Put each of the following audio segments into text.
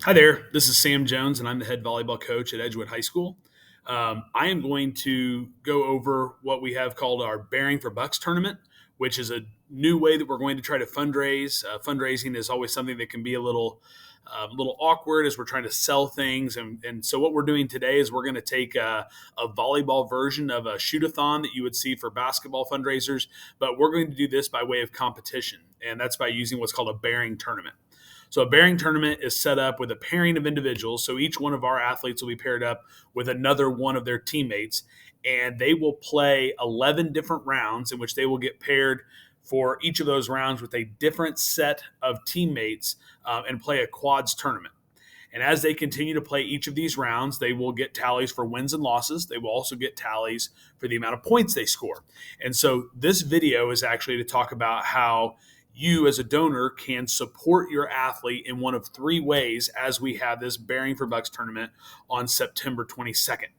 Hi there. This is Sam Jones, and I'm the head volleyball coach at Edgewood High School. I am going to go over what we have called our Bearing for Bucks tournament, which is a new way that we're going to try to fundraise. Fundraising is always something that can be a little awkward as we're trying to sell things. And so, what we're doing today is we're going to take a volleyball version of a shoot-a-thon that you would see for basketball fundraisers, but we're going to do this by way of competition, and that's by using what's called a Bearing tournament. So a Bjerring tournament is set up with a pairing of individuals. So each one of our athletes will be paired up with another one of their teammates, and they will play 11 different rounds in which they will get paired for each of those rounds with a different set of teammates and play a quads tournament. And as they continue to play each of these rounds, they will get tallies for wins and losses. They will also get tallies for the amount of points they score. And so this video is actually to talk about how you as a donor can support your athlete in one of three ways as we have this Bearing for Bucks tournament on September 22nd.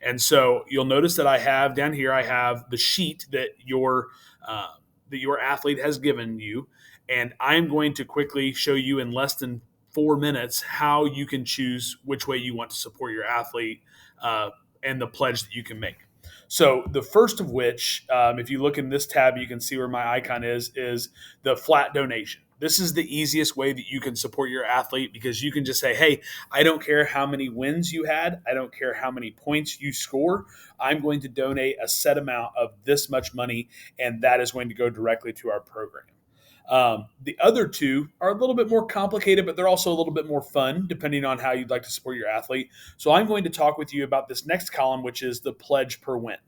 And so you'll notice that I have down here, I have the sheet that your athlete has given you. And I'm going to quickly show you in less than 4 minutes how you can choose which way you want to support your athlete and the pledge that you can make. So the first of which, if you look in this tab, you can see where my icon is the flat donation. This is the easiest way that you can support your athlete because you can just say, hey, I don't care how many wins you had. I don't care how many points you score. I'm going to donate a set amount of this much money, and that is going to go directly to our program. The other two are a little bit more complicated, but they're also a little bit more fun, depending on how you'd like to support your athlete. So I'm going to talk with you about this next column, which is the pledge per win.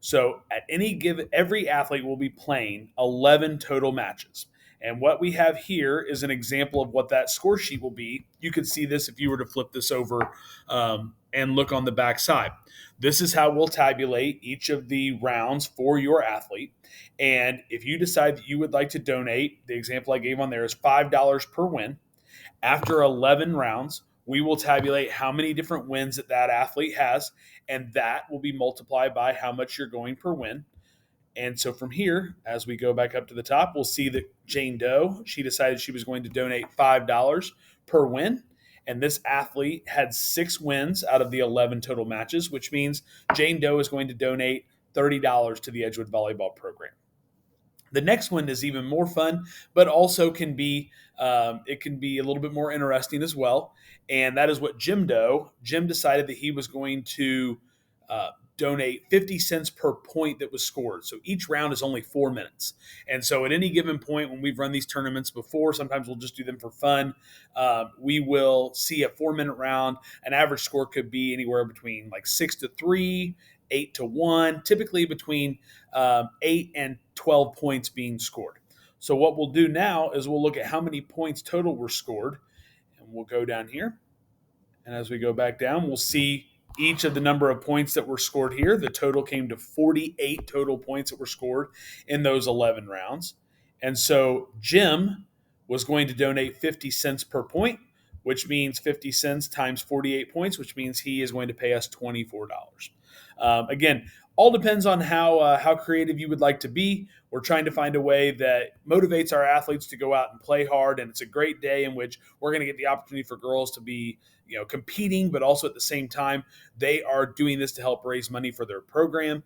So at any given, every athlete will be playing 11 total matches. And what we have here is an example of what that score sheet will be. You could see this if you were to flip this over and look on the back side. This is how we'll tabulate each of the rounds for your athlete. And if you decide that you would like to donate, the example I gave on there is $5 per win. After 11 rounds, we will tabulate how many different wins that athlete has, and that will be multiplied by how much you're going per win. And so from here, as we go back up to the top, we'll see that Jane Doe, she decided she was going to donate $5 per win. And this athlete had 6 wins out of the 11 total matches, which means Jane Doe is going to donate $30 to the Edgewood Volleyball program. The next one is even more fun, but also can be it can be a little bit more interesting as well. And that is what Jim Doe. Jim decided that he was going to donate 50 cents per point that was scored. So each round is only 4 minutes. And so at any given point, when we've run these tournaments before, sometimes we'll just do them for fun. We will see a 4 minute round. An average score could be anywhere between like 6-3, 8-1, typically between 8 and 12 points being scored. So what we'll do now is we'll look at how many points total were scored, and we'll go down here. And as we go back down, we'll see each of the number of points that were scored here. The total came to 48 total points that were scored in those 11 rounds. And so Jim was going to donate 50 cents per point, which means 50 cents times 48 points, which means he is going to pay us $24. Again, all depends on how creative you would like to be. We're trying to find a way that motivates our athletes to go out and play hard, and it's a great day in which we're going to get the opportunity for girls to be, competing, but also at the same time they are doing this to help raise money for their program.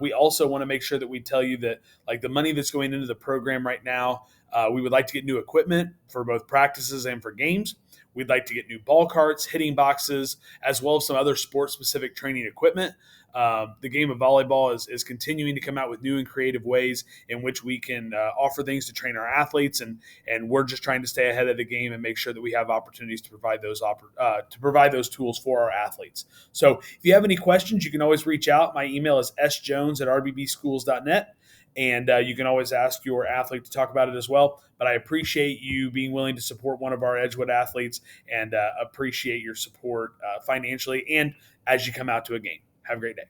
We also want to make sure that we tell you that, like, the money that's going into the program right now, we would like to get new equipment for both practices and for games. We'd like to get new ball carts, hitting boxes, as well as some other sport-specific training equipment. The game of volleyball is continuing to come out with new and creative ways in which we can offer things to train our athletes, and we're just trying to stay ahead of the game and make sure that we have opportunities to provide those tools for our athletes. So if you have any questions, you can always reach out. My email is sjones@rbbschools.net. And you can always ask your athlete to talk about it as well. But I appreciate you being willing to support one of our Edgewood athletes, and appreciate your support financially and as you come out to a game. Have a great day.